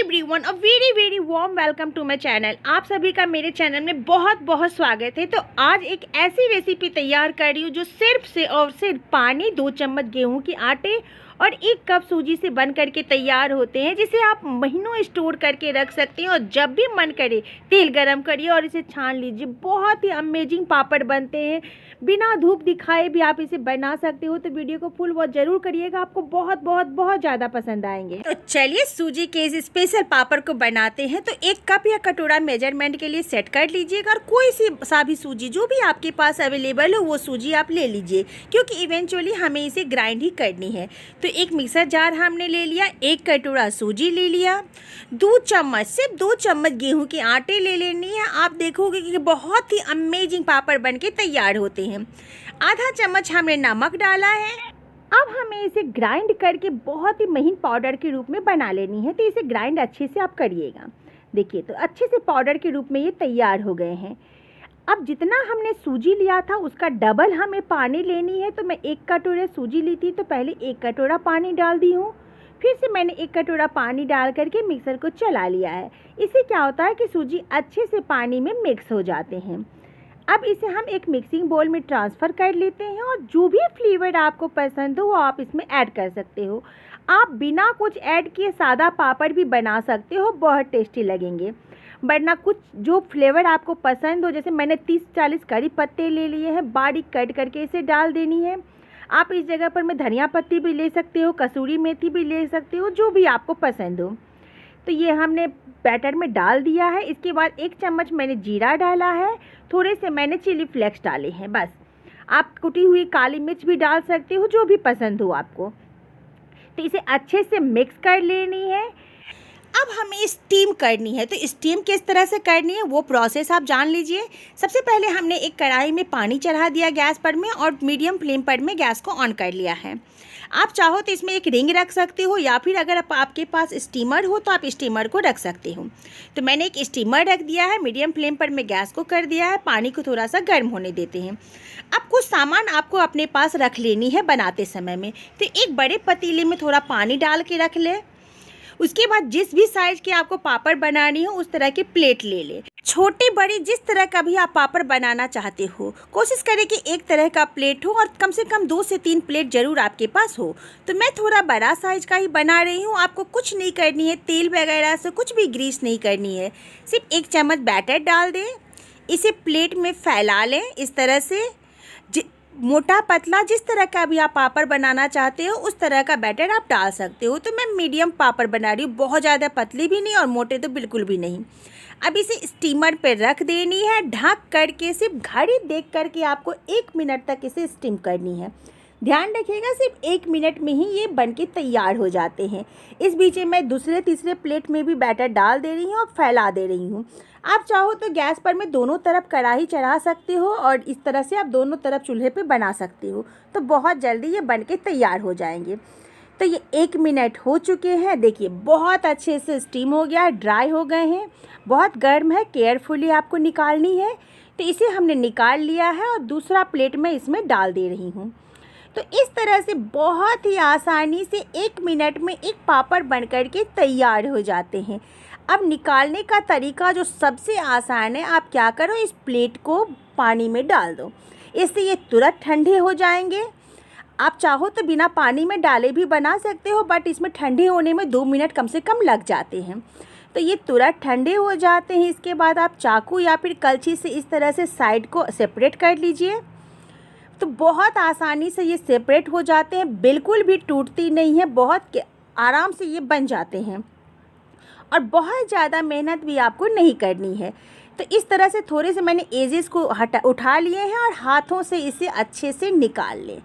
Everyone, a very very warm welcome to my channel. आप सभी का मेरे चैनल में बहुत बहुत स्वागत है। तो आज एक ऐसी रेसिपी तैयार कर रही हूँ जो सिर्फ से और सिर्फ पानी, 2 चम्मच गेहूं के आटे और 1 कप सूजी से बन करके तैयार होते हैं, जिसे आप महीनों स्टोर करके रख सकते हैं। और जब भी मन करे तेल गरम करिए और इसे छान लीजिए। बहुत ही अमेजिंग पापड़ बनते हैं, बिना धूप दिखाए भी आप इसे बना सकते हो। तो वीडियो को फुल वॉच जरूर करिएगा, आपको बहुत बहुत बहुत ज़्यादा पसंद आएंगे। तो चलिए सूजी के इस स्पेशल पापड़ को बनाते हैं। तो 1 कप या कटोरा मेजरमेंट के लिए सेट कर लीजिएगा और कोई सा भी सूजी जो भी आपके पास अवेलेबल हो वो सूजी आप ले लीजिए, क्योंकि इवेंचुअली हमें इसे ग्राइंड ही करनी है। तो एक मिक्सर जार हमने ले लिया, 1 कटोरा सूजी ले लिया, 2 चम्मच सिर्फ 2 चम्मच गेहूं के आटे ले लेनी है। आप देखोगे कि बहुत ही अमेजिंग पापड़ बनके तैयार होते हैं। आधा चम्मच हमने नमक डाला है। अब हमें इसे ग्राइंड करके बहुत ही महीन पाउडर के रूप में बना लेनी है। तो इसे ग्राइंड अच्छे से आप करिएगा। देखिए, तो अच्छे से पाउडर के रूप में ये तैयार हो गए हैं। अब जितना हमने सूजी लिया था उसका डबल हमें पानी लेनी है। तो मैं 1 कटोरे सूजी ली थी, तो पहले 1 कटोरा पानी डाल दी हूँ। फिर से मैंने 1 कटोरा पानी डाल करके मिक्सर को चला लिया है। इससे क्या होता है कि सूजी अच्छे से पानी में मिक्स हो जाते हैं। अब इसे हम एक मिक्सिंग बोल में ट्रांसफ़र कर लेते हैं और जो भी फ्लेवर आपको पसंद हो वो आप इसमें ऐड कर सकते हो। आप बिना कुछ ऐड किए सादा पापड़ भी बना सकते हो, बहुत टेस्टी लगेंगे। वरना कुछ जो फ्लेवर आपको पसंद हो, जैसे मैंने 30-40 करी पत्ते ले लिए हैं, बारीक कट करके इसे डाल देनी है। आप इस जगह पर मैं धनिया पत्ती भी ले सकते हो, कसूरी मेथी भी ले सकते हो, जो भी आपको पसंद हो। तो ये हमने बैटर में डाल दिया है। इसके बाद 1 चम्मच मैंने जीरा डाला है, थोड़े से मैंने चिली फ्लेक्स डाले हैं, बस। आप कुटी हुई काली मिर्च भी डाल सकते हो, जो भी पसंद हो आपको। तो इसे अच्छे से मिक्स कर लेनी है। अब हमें स्टीम करनी है। तो स्टीम किस तरह से करनी है वो प्रोसेस आप जान लीजिए। सबसे पहले हमने एक कढ़ाई में पानी चढ़ा दिया गैस पर में और मीडियम फ्लेम पर में गैस को ऑन कर लिया है। आप चाहो तो इसमें एक रिंग रख सकते हो, या फिर अगर आपके पास स्टीमर हो तो आप स्टीमर को रख सकते हो। तो मैंने एक स्टीमर रख दिया है, मीडियम फ्लेम पर में गैस को कर दिया है। पानी को थोड़ा सा गर्म होने देते हैं। अब कुछ सामान आपको अपने पास रख लेनी है बनाते समय में। तो एक बड़े पतीले में थोड़ा पानी डाल के रख ले। उसके बाद जिस भी साइज़ के आपको पापड़ बनानी हो उस तरह की प्लेट ले ले। छोटी बड़ी जिस तरह का भी आप पापड़ बनाना चाहते हो, कोशिश करें कि एक तरह का प्लेट हो और कम से कम 2 से 3 प्लेट ज़रूर आपके पास हो। तो मैं थोड़ा बड़ा साइज़ का ही बना रही हूँ। आपको कुछ नहीं करनी है, तेल वगैरह से कुछ भी ग्रीस नहीं करनी है। सिर्फ 1 चम्मच बैटर डाल दें, इसे प्लेट में फैला लें इस तरह से। मोटा पतला जिस तरह का भी आप पापड़ बनाना चाहते हो उस तरह का बैटर आप डाल सकते हो। तो मैं मीडियम पापड़ बना रही हूँ, बहुत ज़्यादा पतली भी नहीं और मोटे तो बिल्कुल भी नहीं। अब इसे स्टीमर पे रख देनी है, ढक करके। सिर्फ घड़ी देख करके आपको 1 मिनट तक इसे स्टीम करनी है। ध्यान रखिएगा, सिर्फ 1 मिनट में ही ये बनके तैयार हो जाते हैं। इस बीच में मैं दूसरे तीसरे प्लेट में भी बैटर डाल दे रही हूँ और फैला दे रही हूँ। आप चाहो तो गैस पर में दोनों तरफ कढ़ाई चढ़ा सकते हो और इस तरह से आप दोनों तरफ चूल्हे पे बना सकते हो। तो बहुत जल्दी ये बनके तैयार हो जाएंगे। तो ये 1 मिनट हो चुके हैं। देखिए, बहुत अच्छे से स्टीम हो गया, ड्राई हो गए हैं। बहुत गर्म है, केयरफुली आपको निकालनी है। तो इसे हमने निकाल लिया है और दूसरा प्लेट में इसमें डाल दे रही हूँ। तो इस तरह से बहुत ही आसानी से 1 मिनट में एक पापड़ बनकर के तैयार हो जाते हैं। अब निकालने का तरीका जो सबसे आसान है, आप क्या करो, इस प्लेट को पानी में डाल दो, इससे ये तुरंत ठंडे हो जाएंगे। आप चाहो तो बिना पानी में डाले भी बना सकते हो, बट इसमें ठंडे होने में 2 मिनट कम से कम लग जाते हैं। तो ये तुरंत ठंडे हो जाते हैं। इसके बाद आप चाकू या फिर कलछी से इस तरह से साइड को सेपरेट कर लीजिए। तो बहुत आसानी से ये सेपरेट हो जाते हैं, बिल्कुल भी टूटती नहीं है, बहुत आराम से ये बन जाते हैं और बहुत ज़्यादा मेहनत भी आपको नहीं करनी है। तो इस तरह से थोड़े से मैंने एजेस को उठा लिए हैं और हाथों से इसे अच्छे से निकाल लें।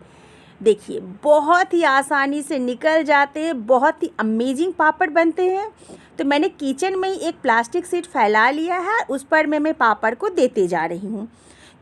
देखिए, बहुत ही आसानी से निकल जाते हैं, बहुत ही अमेजिंग पापड़ बनते हैं। तो मैंने किचन में ही एक प्लास्टिक शीट फैला लिया है, उस पर मैं पापड़ को देते जा रही हूँ।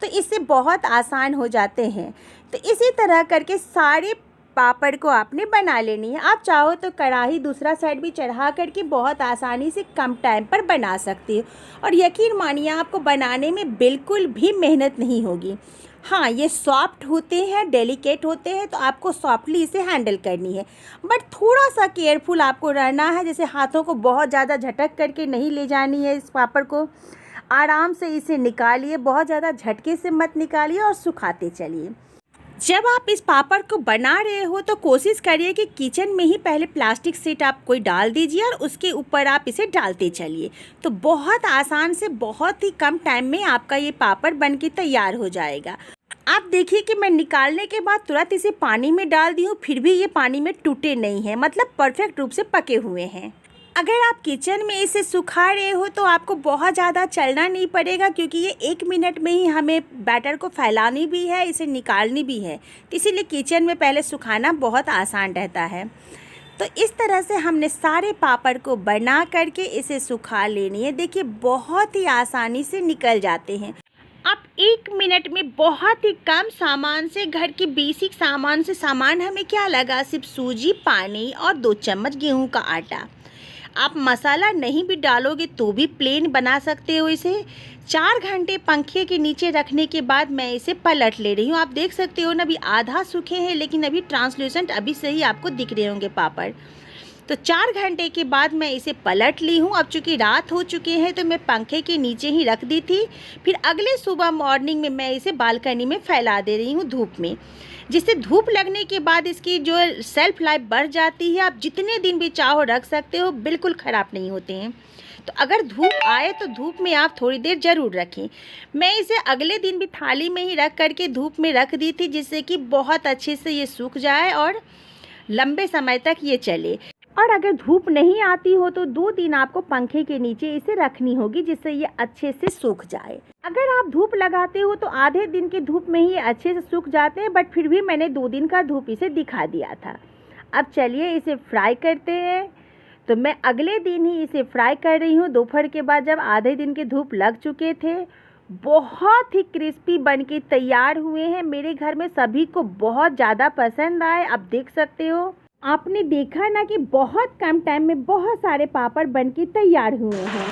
तो इससे बहुत आसान हो जाते हैं। तो इसी तरह करके सारे पापड़ को आपने बना लेनी है। आप चाहो तो कढ़ाई दूसरा साइड भी चढ़ा करके बहुत आसानी से कम टाइम पर बना सकते हो और यकीन मानिए आपको बनाने में बिल्कुल भी मेहनत नहीं होगी। हाँ, ये सॉफ्ट होते हैं, डेलिकेट होते हैं, तो आपको सॉफ्टली इसे हैंडल करनी है। बट थोड़ा सा केयरफुल आपको रहना है, जैसे हाथों को बहुत ज़्यादा झटक करके नहीं ले जानी है इस पापड़ को। आराम से इसे निकालिए, बहुत ज़्यादा झटके से मत निकालिए और सुखाते चलिए। जब आप इस पापड़ को बना रहे हो तो कोशिश करिए कि किचन में ही पहले प्लास्टिक शीट आप कोई डाल दीजिए और उसके ऊपर आप इसे डालते चलिए। तो बहुत आसान से बहुत ही कम टाइम में आपका ये पापड़ बन के तैयार हो जाएगा। आप देखिए कि मैं निकालने के बाद तुरंत इसे पानी में डाल दी हूँ, फिर भी ये पानी में टूटे नहीं हैं, मतलब परफेक्ट रूप से पके हुए हैं। अगर आप किचन में इसे सुखा रहे हो तो आपको बहुत ज़्यादा चलना नहीं पड़ेगा, क्योंकि ये 1 मिनट में ही हमें बैटर को फैलानी भी है, इसे निकालनी भी है। तो इसीलिए किचन में पहले सुखाना बहुत आसान रहता है। तो इस तरह से हमने सारे पापड़ को बना करके इसे सुखा लेनी है। देखिए बहुत ही आसानी से निकल जाते हैं। आप 1 मिनट में बहुत ही कम सामान से, घर के बेसिक सामान से, सामान हमें क्या लगा, सिर्फ सूजी, पानी और 2 चम्मच गेहूं का आटा। आप मसाला नहीं भी डालोगे तो भी प्लेन बना सकते हो इसे। 4 घंटे पंखे के नीचे रखने के बाद मैं इसे पलट ले रही हूँ। आप देख सकते हो ना, अभी आधा सूखे हैं लेकिन अभी ट्रांसल्यूसेंट अभी से ही आपको दिख रहे होंगे पापड़। तो 4 घंटे के बाद मैं इसे पलट ली हूँ। अब चूँकि रात हो चुके हैं तो मैं पंखे के नीचे ही रख दी थी। फिर अगले सुबह मॉर्निंग में मैं इसे बालकनी में फैला दे रही हूँ धूप में, जिससे धूप लगने के बाद इसकी जो सेल्फ लाइफ बढ़ जाती है। आप जितने दिन भी चाहो रख सकते हो, बिल्कुल ख़राब नहीं होते हैं। तो अगर धूप आए तो धूप में आप थोड़ी देर ज़रूर रखें। मैं इसे अगले दिन भी थाली में ही रख करके धूप में रख दी थी, जिससे कि बहुत अच्छे से ये सूख जाए और लंबे समय तक ये चले। और अगर धूप नहीं आती हो तो 2 दिन आपको पंखे के नीचे इसे रखनी होगी, जिससे ये अच्छे से सूख जाए। अगर आप धूप लगाते हो तो आधे दिन की धूप में ही अच्छे से सूख जाते हैं, बट फिर भी मैंने 2 दिन का धूप इसे दिखा दिया था। अब चलिए इसे फ्राई करते हैं। तो मैं अगले दिन ही इसे फ्राई कर रही हूँ, दोपहर के बाद जब आधे दिन के धूप लग चुके थे। बहुत ही क्रिस्पी बन के तैयार हुए हैं। मेरे घर में सभी को बहुत ज़्यादा पसंद आए। आप देख सकते हो, आपने देखा ना कि बहुत कम टाइम में बहुत सारे पापड़ बनके तैयार हुए हैं।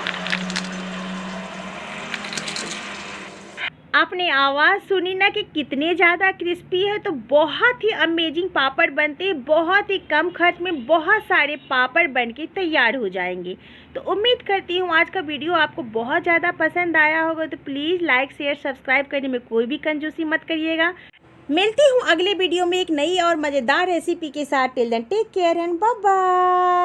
आपने आवाज़ सुनी ना कि कितने ज़्यादा क्रिस्पी है। तो बहुत ही अमेजिंग पापड़ बनते हैं। बहुत ही कम खर्च में बहुत सारे पापड़ बनके तैयार हो जाएंगे। तो उम्मीद करती हूँ आज का वीडियो आपको बहुत ज़्यादा पसंद आया होगा। तो प्लीज़ लाइक, शेयर, सब्सक्राइब करने में कोई भी कंजूसी मत करिएगा। मिलती हूँ अगले वीडियो में एक नई और मज़ेदार रेसिपी के साथ। Till then take care and bye bye.